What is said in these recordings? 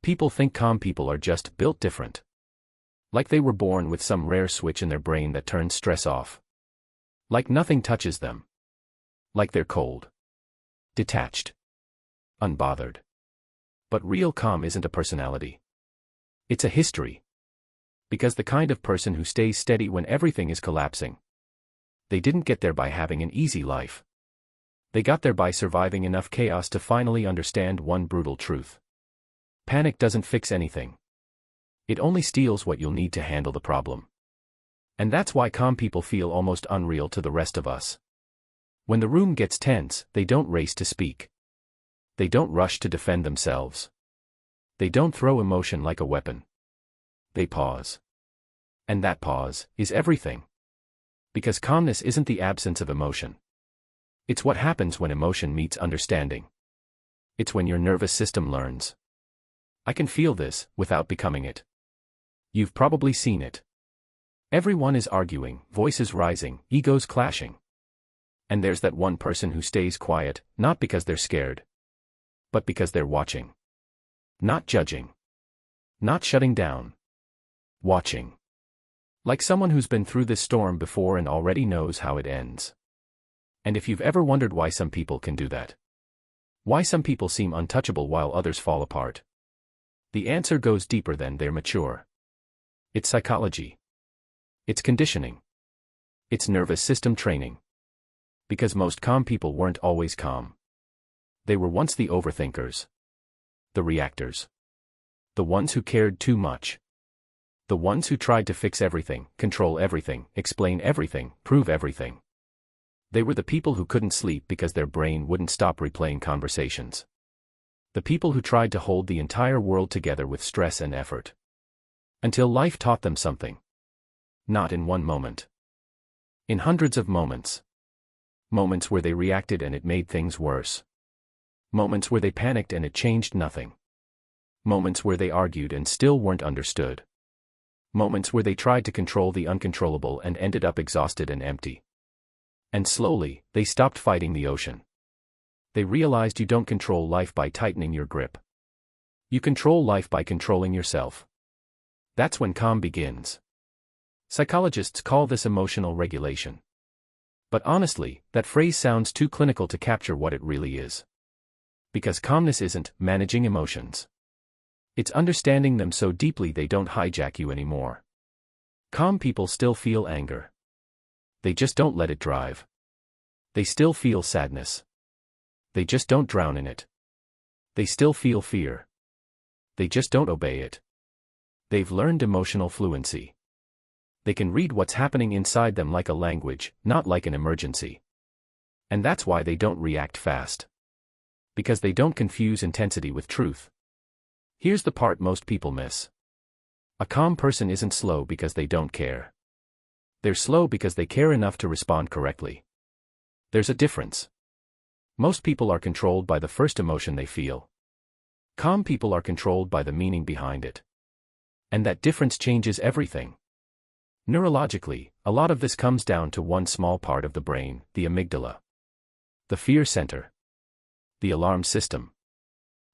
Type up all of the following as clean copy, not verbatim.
People think calm people are just built different. Like they were born with some rare switch in their brain that turns stress off. Like nothing touches them. Like they're cold. Detached. Unbothered. But real calm isn't a personality. It's a history. Because the kind of person who stays steady when everything is collapsing. They didn't get there by having an easy life. They got there by surviving enough chaos to finally understand one brutal truth. Panic doesn't fix anything. It only steals what you'll need to handle the problem. And that's why calm people feel almost unreal to the rest of us. When the room gets tense, they don't race to speak. They don't rush to defend themselves. They don't throw emotion like a weapon. They pause. And that pause is everything. Because calmness isn't the absence of emotion. It's what happens when emotion meets understanding. It's when your nervous system learns. I can feel this, without becoming it. You've probably seen it. Everyone is arguing, voices rising, egos clashing. And there's that one person who stays quiet, not because they're scared. But because they're watching. Not judging. Not shutting down. Watching. Like someone who's been through this storm before and already knows how it ends. And if you've ever wondered why some people can do that. Why some people seem untouchable while others fall apart. The answer goes deeper than they're mature. It's psychology. It's conditioning. It's nervous system training. Because most calm people weren't always calm. They were once the overthinkers. The reactors. The ones who cared too much. The ones who tried to fix everything, control everything, explain everything, prove everything. They were the people who couldn't sleep because their brain wouldn't stop replaying conversations. The people who tried to hold the entire world together with stress and effort. Until life taught them something. Not in one moment. In hundreds of moments. Moments where they reacted and it made things worse. Moments where they panicked and it changed nothing. Moments where they argued and still weren't understood. Moments where they tried to control the uncontrollable and ended up exhausted and empty. And slowly, they stopped fighting the ocean. They realized you don't control life by tightening your grip. You control life by controlling yourself. That's when calm begins. Psychologists call this emotional regulation. But honestly, that phrase sounds too clinical to capture what it really is. Because calmness isn't managing emotions. It's understanding them so deeply they don't hijack you anymore. Calm people still feel anger. They just don't let it drive. They still feel sadness. They just don't drown in it. They still feel fear. They just don't obey it. They've learned emotional fluency. They can read what's happening inside them like a language, not like an emergency. And that's why they don't react fast. Because they don't confuse intensity with truth. Here's the part most people miss. A calm person isn't slow because they don't care. They're slow because they care enough to respond correctly. There's a difference. Most people are controlled by the first emotion they feel. Calm people are controlled by the meaning behind it. And that difference changes everything. Neurologically, a lot of this comes down to one small part of the brain, the amygdala. The fear center. The alarm system.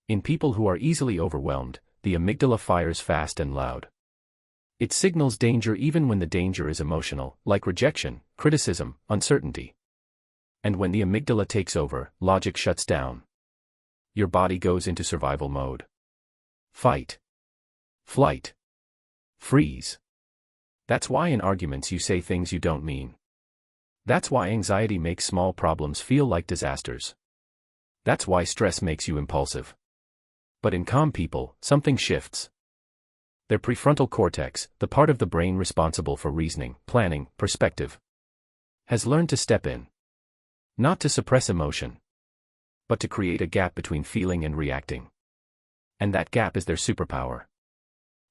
In people who are easily overwhelmed, the amygdala fires fast and loud. It signals danger even when the danger is emotional, like rejection, criticism, uncertainty. And when the amygdala takes over, logic shuts down. Your body goes into survival mode. Fight. Flight. Freeze. That's why in arguments you say things you don't mean. That's why anxiety makes small problems feel like disasters. That's why stress makes you impulsive. But in calm people, something shifts. Their prefrontal cortex, the part of the brain responsible for reasoning, planning, perspective, has learned to step in. Not to suppress emotion, but to create a gap between feeling and reacting. And that gap is their superpower.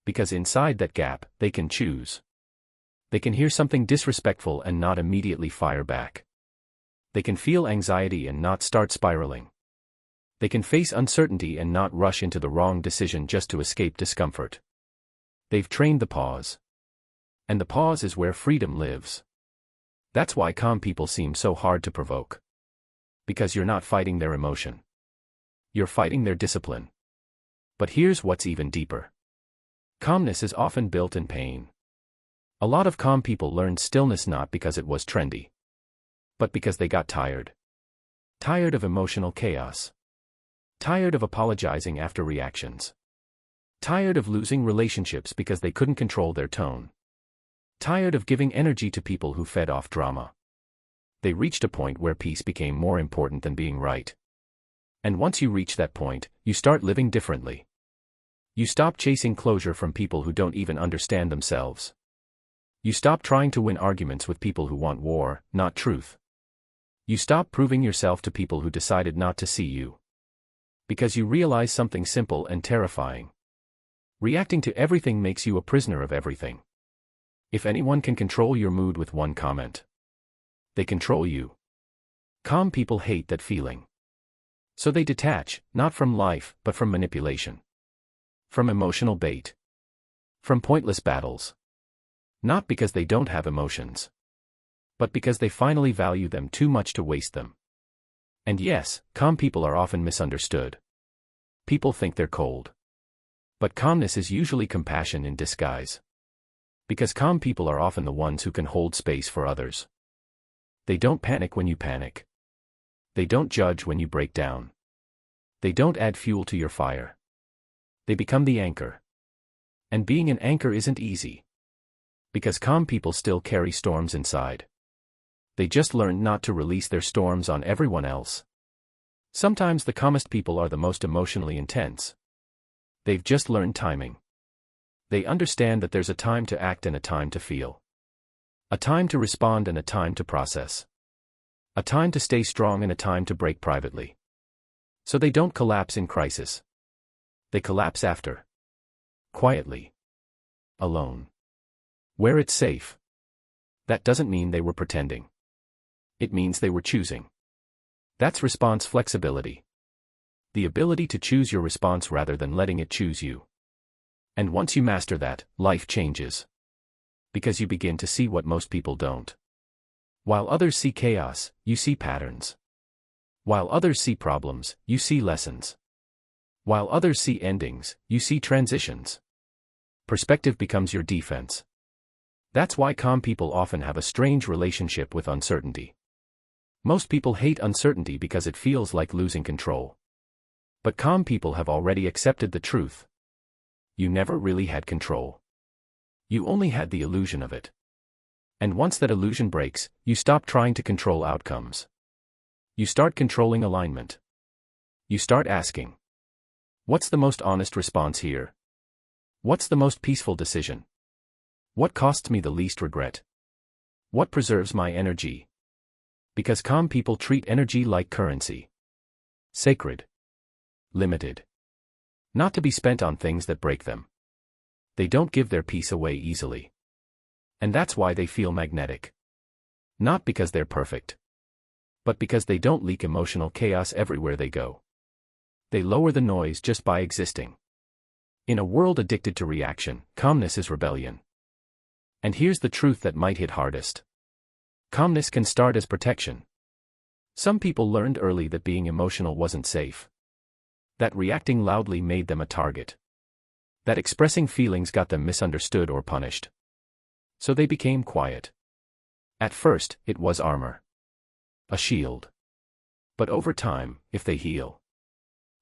Because inside that gap, they can choose. They can hear something disrespectful and not immediately fire back. They can feel anxiety and not start spiraling. They can face uncertainty and not rush into the wrong decision just to escape discomfort. They've trained the pause. And the pause is where freedom lives. That's why calm people seem so hard to provoke. Because you're not fighting their emotion. You're fighting their discipline. But here's what's even deeper. Calmness is often built in pain. A lot of calm people learned stillness not because it was trendy, but because they got tired. Tired of emotional chaos. Tired of apologizing after reactions. Tired of losing relationships because they couldn't control their tone. Tired of giving energy to people who fed off drama. They reached a point where peace became more important than being right. And once you reach that point, you start living differently. You stop chasing closure from people who don't even understand themselves. You stop trying to win arguments with people who want war, not truth. You stop proving yourself to people who decided not to see you. Because you realize something simple and terrifying. Reacting to everything makes you a prisoner of everything. If anyone can control your mood with one comment, they control you. Calm people hate that feeling. So they detach, not from life, but from manipulation. From emotional bait. From pointless battles. Not because they don't have emotions, but because they finally value them too much to waste them. And yes, calm people are often misunderstood. People think they're cold. But calmness is usually compassion in disguise. Because calm people are often the ones who can hold space for others. They don't panic when you panic. They don't judge when you break down. They don't add fuel to your fire. They become the anchor. And being an anchor isn't easy. Because calm people still carry storms inside. They just learn not to release their storms on everyone else. Sometimes the calmest people are the most emotionally intense. They've just learned timing. They understand that there's a time to act and a time to feel. A time to respond and a time to process. A time to stay strong and a time to break privately. So they don't collapse in crisis. They collapse after. Quietly. Alone. Where it's safe. That doesn't mean they were pretending. It means they were choosing. That's response flexibility. The ability to choose your response rather than letting it choose you. And once you master that, life changes. Because you begin to see what most people don't. While others see chaos, you see patterns. While others see problems, you see lessons. While others see endings, you see transitions. Perspective becomes your defense. That's why calm people often have a strange relationship with uncertainty. Most people hate uncertainty because it feels like losing control. But calm people have already accepted the truth. You never really had control. You only had the illusion of it. And once that illusion breaks, you stop trying to control outcomes. You start controlling alignment. You start asking, what's the most honest response here? What's the most peaceful decision? What costs me the least regret? What preserves my energy? Because calm people treat energy like currency. Sacred. Limited. Not to be spent on things that break them. They don't give their peace away easily. And that's why they feel magnetic. Not because they're perfect. But because they don't leak emotional chaos everywhere they go. They lower the noise just by existing. In a world addicted to reaction, calmness is rebellion. And here's the truth that might hit hardest. Calmness can start as protection. Some people learned early that being emotional wasn't safe. That reacting loudly made them a target. That expressing feelings got them misunderstood or punished. So they became quiet. At first, it was armor. A shield. But over time, if they heal,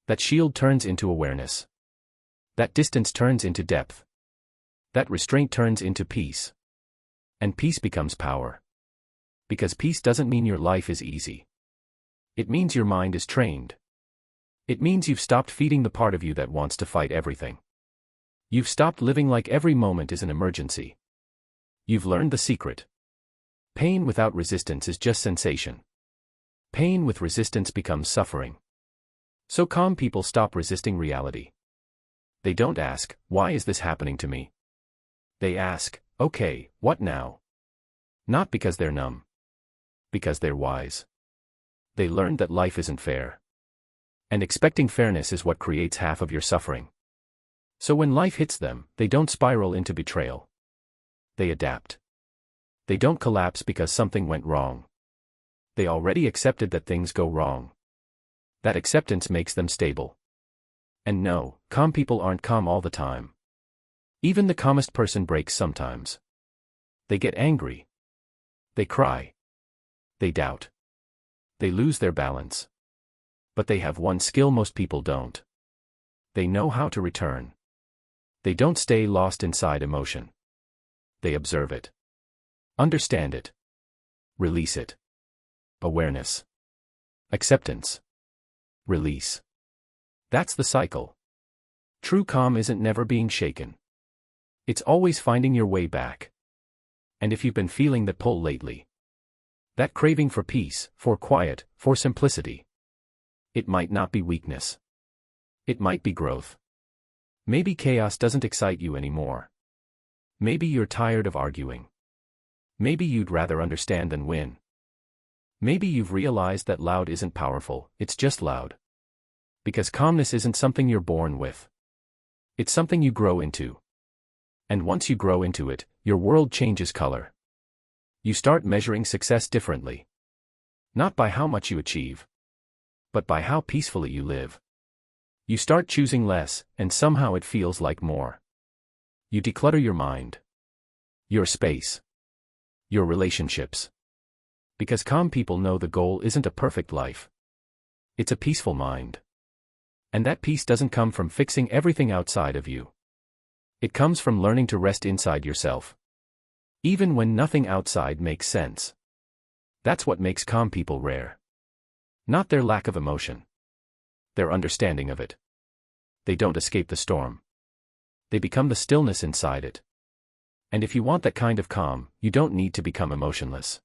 that shield turns into awareness. That distance turns into depth. That restraint turns into peace. And peace becomes power. Because peace doesn't mean your life is easy. It means your mind is trained. It means you've stopped feeding the part of you that wants to fight everything. You've stopped living like every moment is an emergency. You've learned the secret. Pain without resistance is just sensation. Pain with resistance becomes suffering. So calm people stop resisting reality. They don't ask, why is this happening to me? They ask, okay, what now? Not because they're numb. Because they're wise. They learned that life isn't fair. And expecting fairness is what creates half of your suffering. So when life hits them, they don't spiral into betrayal. They adapt. They don't collapse because something went wrong. They already accepted that things go wrong. That acceptance makes them stable. And no, calm people aren't calm all the time. Even the calmest person breaks sometimes. They get angry. They cry. They doubt. They lose their balance. But they have one skill most people don't. They know how to return. They don't stay lost inside emotion. They observe it. Understand it. Release it. Awareness. Acceptance. Release. That's the cycle. True calm isn't never being shaken. It's always finding your way back. And if you've been feeling that pull lately, that craving for peace, for quiet, for simplicity, it might not be weakness. It might be growth. Maybe chaos doesn't excite you anymore. Maybe you're tired of arguing. Maybe you'd rather understand than win. Maybe you've realized that loud isn't powerful, it's just loud. Because calmness isn't something you're born with. It's something you grow into. And once you grow into it, your world changes color. You start measuring success differently. Not by how much you achieve, but by how peacefully you live. You start choosing less, and somehow it feels like more. You declutter your mind, your space, your relationships. Because calm people know the goal isn't a perfect life. It's a peaceful mind. And that peace doesn't come from fixing everything outside of you. It comes from learning to rest inside yourself. Even when nothing outside makes sense. That's what makes calm people rare. Not their lack of emotion. Their understanding of it. They don't escape the storm. They become the stillness inside it. And if you want that kind of calm, you don't need to become emotionless.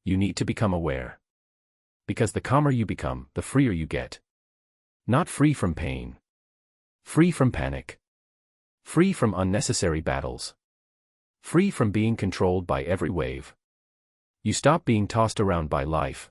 You need to become aware. Because the calmer you become, the freer you get. Not free from pain. Free from panic. Free from unnecessary battles. Free from being controlled by every wave. You stop being tossed around by life,